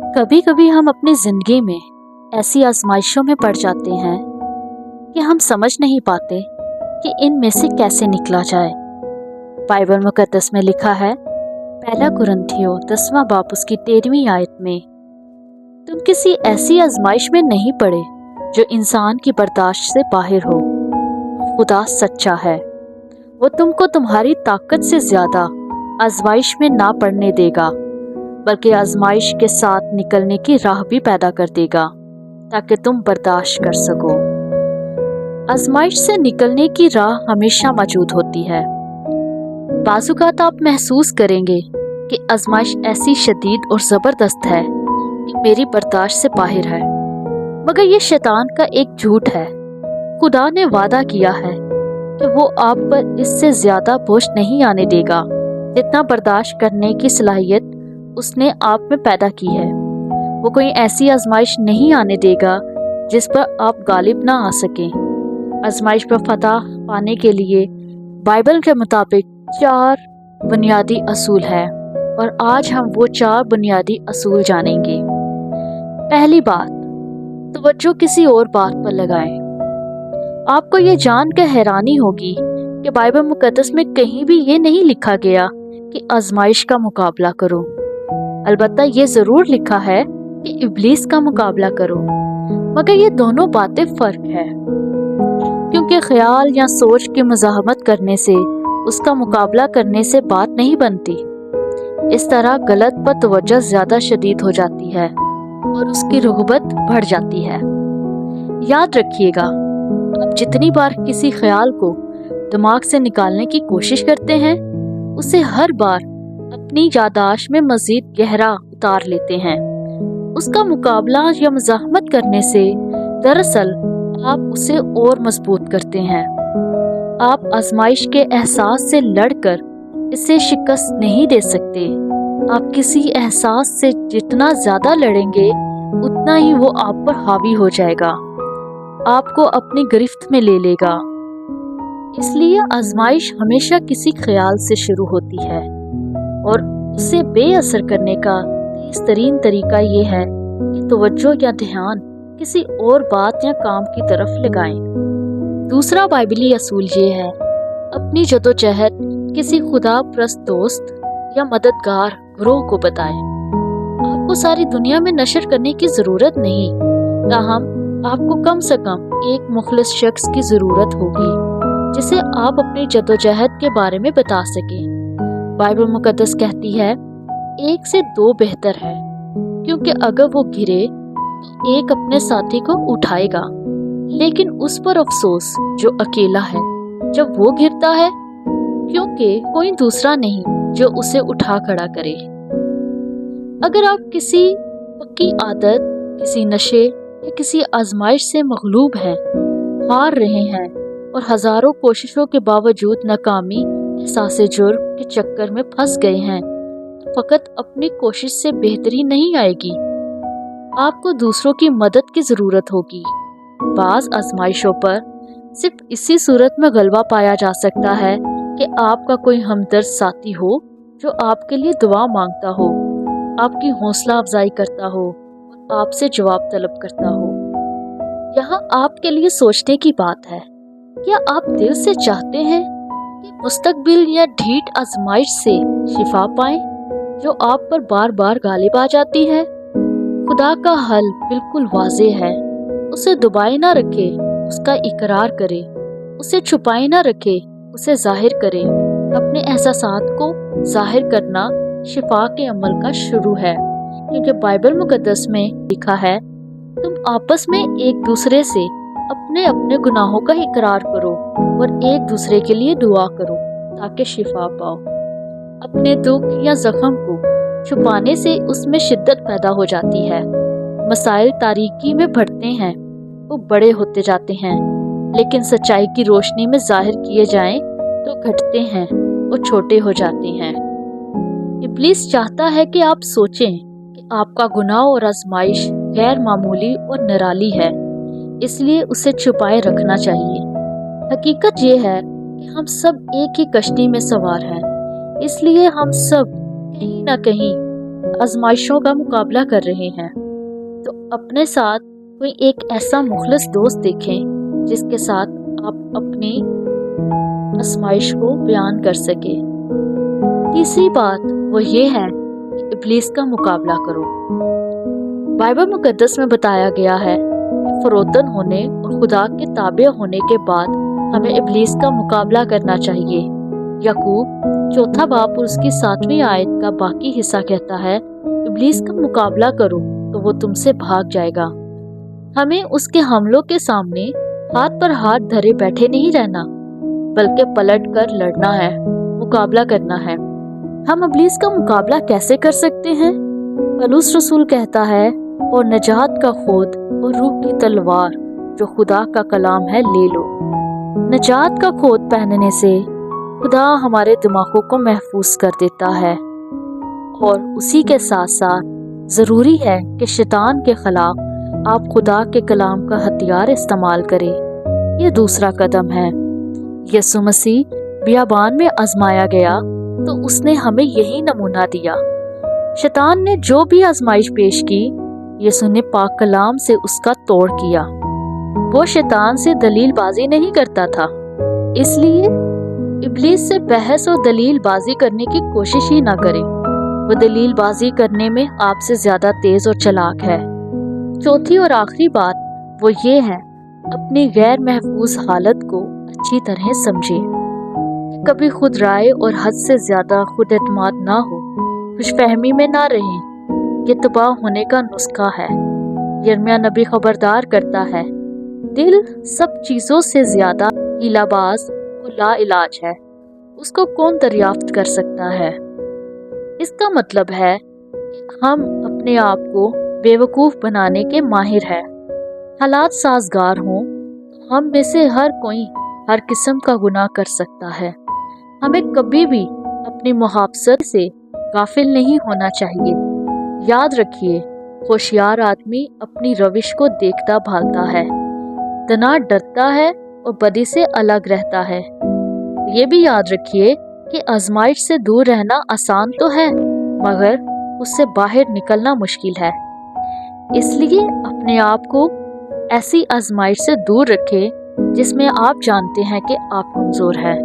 कभी कभी हम अपनी जिंदगी में ऐसी आजमाइशों में पड़ जाते हैं कि हम समझ नहीं पाते कि इनमें से कैसे निकला जाए। बाइबल मुकद्दस में लिखा है, पहला कुरिन्थियों 10वां बाब उसकी 13वीं आयत में, तुम किसी ऐसी आजमाइश में नहीं पड़े जो इंसान की बर्दाश्त से बाहर हो। खुदा सच्चा है, वो तुमको तुम्हारी ताकत से ज्यादा आजमाइश में ना पड़ने देगा, बल्कि आजमाइश के साथ निकलने की राह भी पैदा कर देगा ताकि तुम बर्दाश्त कर सको। आजमाइश से निकलने की राह हमेशा मौजूद होती है। बाज़-औक़ात आप महसूस करेंगे कि आजमाइश ऐसी शदीद और ज़बरदस्त है कि मेरी बर्दाश्त से बाहर है, मगर ये शैतान का एक झूठ है। खुदा ने वादा किया है कि वो आप पर इससे ज़्यादा बोझ नहीं आने देगा जितना बर्दाश्त करने की सलाहियत उसने आप में पैदा की है। वो कोई ऐसी आजमाइश नहीं आने देगा जिस पर आप गालिब ना आ सकें। आजमाइश पर फतह पाने के लिए बाइबल के मुताबिक 4 बुनियादी असूल हैं और आज हम वो 4 बुनियादी असूल जानेंगे। पहली बात, तवज्जो किसी और बात पर लगाएं। आपको ये जानकर हैरानी होगी कि बाइबल मुकद्दस में कहीं भी ये नहीं लिखा गया कि आजमाइश का मुकाबला करो। अलबत्ता ये जरूर लिखा है कि इब्लीस का मुकाबला करो, मगर ये दोनों बातें फर्क है, क्योंकि ख्याल या सोच की मज़ाहमत करने से उसका मुकाबला करने से बात नहीं बनती। इस तरह गलत पर तवज्जो ज्यादा शदीद हो जाती है और उसकी रग़बत बढ़ जाती है। याद रखिएगा, आप जितनी बार किसी ख्याल को दिमाग से निकालने की कोशिश करते हैं, उसे हर बार अपनी यादाश्त में मजीद गहरा उतार लेते हैं। उसका मुकाबला या मज़ाहमत करने से दरअसल आप उसे और मजबूत करते हैं। आप आजमाइश के एहसास से लड़कर इसे शिकस्त नहीं दे सकते। आप किसी एहसास से जितना ज्यादा लड़ेंगे उतना ही वो आप पर हावी हो जाएगा, आपको अपनी गिरफ्त में ले लेगा। इसलिए आजमाइश हमेशा किसी ख्याल से शुरू होती है और उसे बेअसर करने का तेज तरीन तरीका ये है कि तवज्जो या ध्यान किसी और बात या काम की तरफ लगाएं। दूसरा बाइबली असूल ये है, अपनी जदोजहद किसी खुदा परस्त दोस्त या मददगार ग्रोह को बताएं। आपको सारी दुनिया में नशर करने की जरूरत नहीं, ताहम आपको कम से कम एक मुखलिस शख्स की जरूरत होगी जिसे आप अपनी जदोजहद के बारे में बता सकें। बाइबल मुकद्दस कहती है, 1 से 2 बेहतर है, क्योंकि अगर वो गिरे तो एक अपने साथी को उठाएगा, लेकिन उस पर अफसोस जो अकेला है जब वो गिरता है, क्योंकि कोई दूसरा नहीं जो उसे उठा खड़ा करे। अगर आप किसी पक्की आदत, किसी नशे या किसी आजमाइश से मगलूब हैं, हार रहे हैं और हजारों कोशिशों के बावजूद नाकामी एहसास जुर्म के चक्कर में फंस गए हैं, तो फकत अपनी कोशिश से बेहतरी नहीं आएगी, आपको दूसरों की मदद की जरूरत होगी। बाज आजमाइशों पर सिर्फ इसी सूरत में गलबा पाया जा सकता है कि आपका कोई हमदर्द साथी हो जो आपके लिए दुआ मांगता हो, आपकी हौसला अफजाई करता हो और आपसे जवाब तलब करता हो। यहाँ आपके लिए सोचने की बात है, क्या आप दिल से चाहते हैं कि मुस्तकबिल या ढीठ आजमाइश से शिफा पाएं जो आप पर बार बार गालिब आ जाती है? खुदा का हल बिल्कुल वाज़ेह है, उसे दबाए ना रखे, उसका इकरार करे, उसे छुपाए ना रखे, उसे जाहिर करे। अपने एहसासात को जाहिर करना शिफा के अमल का शुरू है, क्योंकि बाइबल मुकद्दस में लिखा है, तुम आपस में एक दूसरे से अपने अपने गुनाहों का इकरार करो और एक दूसरे के लिए दुआ करो ताकि शिफा पाओ। अपने दुख या जख्म को छुपाने से उसमें शिद्दत पैदा हो जाती है। मसाइल तारीकी में बढ़ते हैं, वो बड़े होते जाते हैं, लेकिन सच्चाई की रोशनी में जाहिर किए जाएं तो घटते हैं, वो छोटे हो जाते हैं। इब्लीस चाहता है कि आप सोचें कि आपका गुनाह और आजमाइश गैर मामूली और निराली है, इसलिए उसे छुपाए रखना चाहिए। हकीकत ये है कि हम सब एक ही कश्ती में सवार हैं, इसलिए हम सब कहीं ना कहीं आजमाइशों का मुकाबला कर रहे हैं, तो अपने साथ कोई एक ऐसा मुखलिस दोस्त देखें जिसके साथ आप अपनी आजमाइश को बयान कर सके। तीसरी बात वो ये है कि इब्लीस का मुकाबला करो। बाइबल मुकद्दस में बताया गया है कि फरोतन होने और खुदा के ताबे होने के बाद हमें इब्लीस का मुकाबला करना चाहिए। याकूब चौथा बाब और उसकी 7वीं आयत का बाकी हिस्सा कहता है, इब्लीस का मुकाबला करो तो वो तुमसे भाग जाएगा। हमें उसके हमलों के सामने हाथ पर हाथ धरे बैठे नहीं रहना, बल्कि पलट कर लड़ना है, मुकाबला करना है। हम इब्लीस का मुकाबला कैसे कर सकते हैं? पौलुस रसूल कहता है, और नजात का खोद और रूह की तलवार जो खुदा का कलाम है ले लो। नजात का खोद पहनने से खुदा हमारे दिमागों को महफूज कर देता है, और उसी के साथ साथ ज़रूरी है कि शैतान के खिलाफ आप खुदा के कलाम का हथियार इस्तेमाल करें। ये दूसरा कदम है। यीशु मसीह बियाबान में आजमाया गया तो उसने हमें यही नमूना दिया। शैतान ने जो भी आजमाइश पेश की, यीशु ने पाक कलाम से उसका तोड़ किया। वो शैतान से दलील बाजी नहीं करता था, इसलिए इब्लीस से बहस और दलील बाजी करने की कोशिश ही ना करें। वो दलील बाजी करने में आपसे ज्यादा तेज और चालाक है। चौथी और आखिरी बात वो ये है, अपनी गैर महफूज हालत को अच्छी तरह समझे। कभी खुद राय और हद से ज्यादा खुद एतमाद ना हो, खुशफहमी में ना रहें। ये तबाह होने का नुस्खा है। यिर्मयाह नबी खबरदार करता है, दिल सब चीजों से ज्यादा हीलाबाज और ला इलाज है, उसको कौन दरियाफ्त कर सकता है। इसका मतलब है हम अपने आप को बेवकूफ बनाने के माहिर हैं। हालात साजगार हों तो हम में से हर कोई हर किस्म का गुनाह कर सकता है। हमें कभी भी अपनी मुहाफजत से गाफिल नहीं होना चाहिए। याद रखिए, होशियार आदमी अपनी रविश को देखता भालता है, तना डरता है और बदी से अलग रहता है। ये भी याद रखिए कि आजमाइश से दूर रहना आसान तो है, मगर उससे बाहर निकलना मुश्किल है। इसलिए अपने आप को ऐसी आजमाइश से दूर रखें जिसमें आप जानते हैं कि आप कमजोर हैं।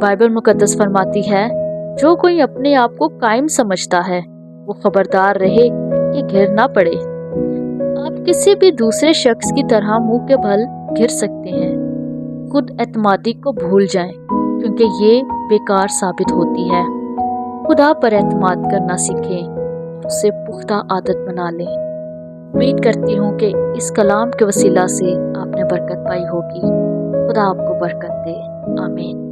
बाइबल मुकद्दस फरमाती है, जो कोई अपने आप को कायम समझता है वो खबरदार रहे कि गिर ना पड़े। आप किसी भी दूसरे शख्स की तरह मुंह के बल गिर सकते हैं। खुद एतमादी को भूल जाएं, क्योंकि ये बेकार साबित होती है। खुदा पर एतमाद करना सीखें, उसे पुख्ता आदत बना लें। उम्मीद करती हूँ कि इस कलाम के वसीला से आपने बरकत पाई होगी। खुदा आपको बरकत दे। आमीन।